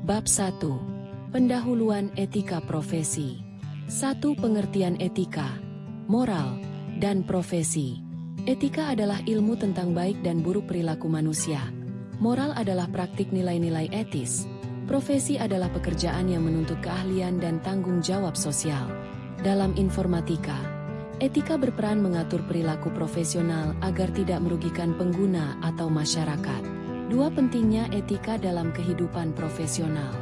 Bab 1. Pendahuluan etika profesi. 1. Pengertian etika, moral, dan profesi. Etika adalah ilmu tentang baik dan buruk perilaku manusia. Moral adalah praktik nilai-nilai etis. Profesi adalah pekerjaan yang menuntut keahlian dan tanggung jawab sosial. Dalam informatika, etika berperan mengatur perilaku profesional agar tidak merugikan pengguna atau masyarakat. 2. Pentingnya etika dalam kehidupan profesional.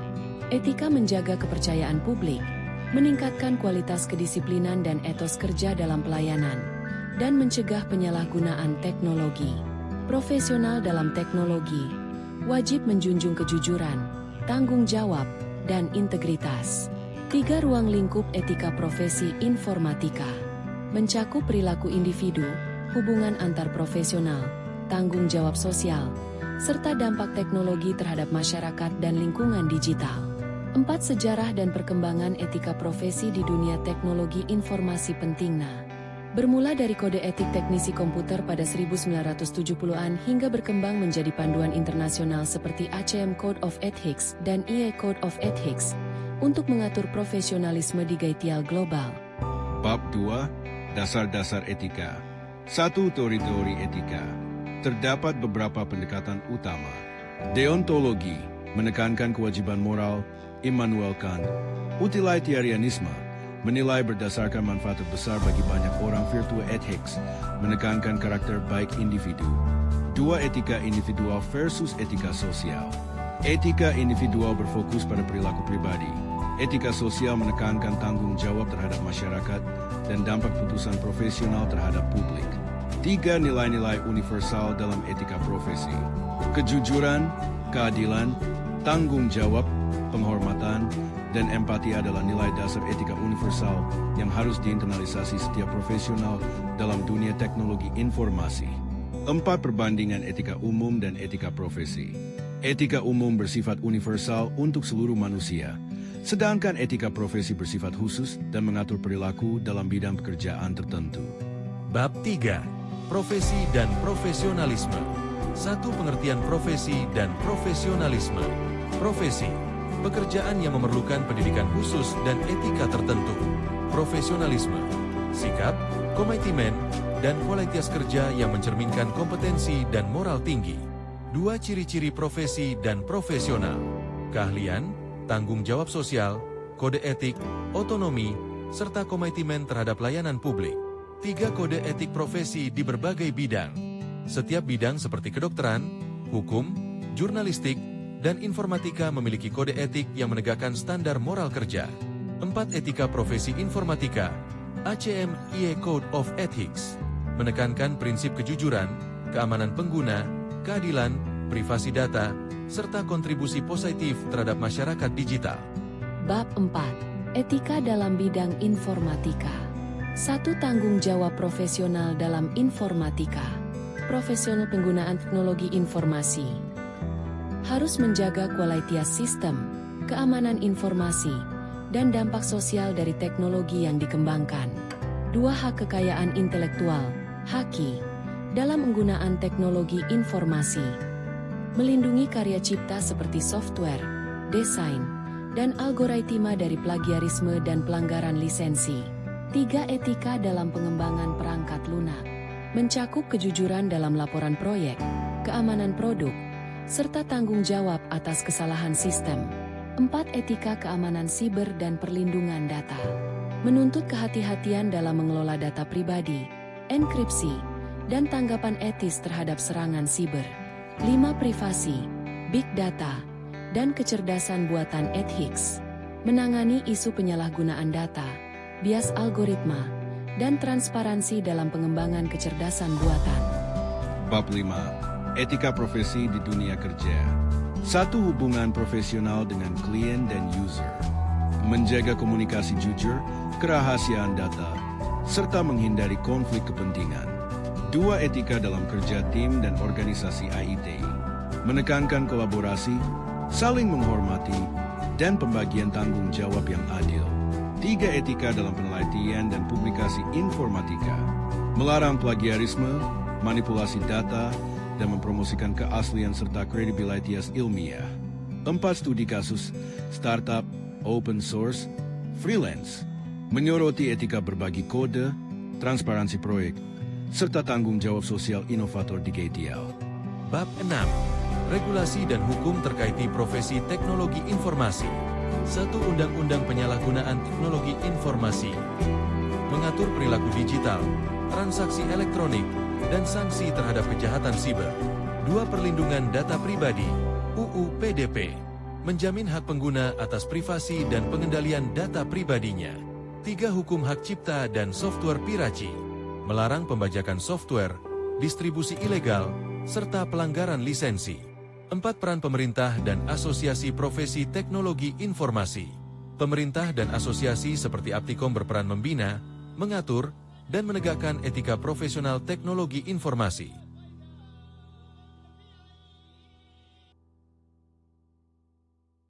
Etika menjaga kepercayaan publik, meningkatkan kualitas kedisiplinan dan etos kerja dalam pelayanan, dan mencegah penyalahgunaan teknologi. Profesional dalam teknologi wajib menjunjung kejujuran, tanggung jawab, dan integritas. 3. Ruang lingkup etika profesi informatika. Mencakup perilaku individu, hubungan antar profesional, tanggung jawab sosial, serta dampak teknologi terhadap masyarakat dan lingkungan digital. 4. Sejarah dan perkembangan etika profesi di dunia teknologi informasi pentingnya. Bermula dari kode etik teknisi komputer pada 1970-an hingga berkembang menjadi panduan internasional seperti ACM Code of Ethics dan IE Code of Ethics untuk mengatur profesionalisme di gaitial global. Bab 2. Dasar-dasar etika. 1. Teori-teori etika. Terdapat beberapa pendekatan utama. Deontologi, menekankan kewajiban moral. Immanuel Kant. Utilitarianisme, menilai berdasarkan manfaat terbesar bagi banyak orang. Virtue ethics, menekankan karakter baik individu. 2. Etika individual versus etika sosial. Etika individual berfokus pada perilaku pribadi. Etika sosial menekankan tanggung jawab terhadap masyarakat dan dampak putusan profesional terhadap publik. 3. Nilai-nilai universal dalam etika profesi. Kejujuran, keadilan, tanggung jawab, penghormatan, dan empati adalah nilai dasar etika universal yang harus diinternalisasi setiap profesional dalam dunia teknologi informasi. 4. Perbandingan etika umum dan etika profesi. Etika umum bersifat universal untuk seluruh manusia, sedangkan etika profesi bersifat khusus dan mengatur perilaku dalam bidang pekerjaan tertentu. Bab 3. Profesi dan profesionalisme. 1. Pengertian profesi dan profesionalisme. Profesi, pekerjaan yang memerlukan pendidikan khusus dan etika tertentu. Profesionalisme, sikap, komitmen, dan kualitas kerja yang mencerminkan kompetensi dan moral tinggi. 2. Ciri-ciri profesi dan profesional. Keahlian, tanggung jawab sosial, kode etik, otonomi, serta komitmen terhadap layanan publik. 3. Kode etik profesi di berbagai bidang. Setiap bidang seperti kedokteran, hukum, jurnalistik, dan informatika memiliki kode etik yang menegakkan standar moral kerja. 4. Etika profesi informatika. ACM IE Code of Ethics. Menekankan prinsip kejujuran, keamanan pengguna, keadilan, privasi data, serta kontribusi positif terhadap masyarakat digital. Bab 4. Etika dalam bidang informatika. 1. Tanggung jawab profesional dalam informatika. Profesional penggunaan teknologi informasi harus menjaga kualitas sistem, keamanan informasi, dan dampak sosial dari teknologi yang dikembangkan. 2. Hak kekayaan intelektual, HAKI, dalam penggunaan teknologi informasi. Melindungi karya cipta seperti software, desain, dan algoritma dari plagiarisme dan pelanggaran lisensi. 3. Etika dalam pengembangan perangkat lunak. Mencakup kejujuran dalam laporan proyek, keamanan produk, serta tanggung jawab atas kesalahan sistem. 4. Etika keamanan siber dan perlindungan data. Menuntut kehati-hatian dalam mengelola data pribadi, enkripsi, dan tanggapan etis terhadap serangan siber. 5. Privasi, big data, dan kecerdasan buatan ethics. Menangani isu penyalahgunaan data, bias algoritma, dan transparansi dalam pengembangan kecerdasan buatan. Bab 5. Etika profesi di dunia kerja. 1. Hubungan profesional dengan klien dan user. Menjaga komunikasi jujur, kerahasiaan data, serta menghindari konflik kepentingan. 2. Etika dalam kerja tim dan organisasi IT. Menekankan kolaborasi, saling menghormati, dan pembagian tanggung jawab yang adil. 3. Etika dalam penelitian dan publikasi informatika. Melarang plagiarisme, manipulasi data, dan mempromosikan keaslian serta kredibilitas ilmiah. 4 studi kasus startup, open source, freelance, menyoroti etika berbagi kode, transparansi proyek, serta tanggung jawab sosial inovator di KTL. Bab 6. Regulasi dan hukum terkait profesi teknologi informasi. 1. Undang-Undang Penyalahgunaan Teknologi Informasi mengatur perilaku digital, transaksi elektronik, dan sanksi terhadap kejahatan siber. 2. Perlindungan data pribadi UU PDP menjamin hak pengguna atas privasi dan pengendalian data pribadinya. 3. Hukum hak cipta dan software piraci melarang pembajakan software, distribusi ilegal, serta pelanggaran lisensi. 4. Peran pemerintah dan asosiasi profesi teknologi informasi. Pemerintah dan asosiasi seperti Aptikom berperan membina, mengatur, dan menegakkan etika profesional teknologi informasi.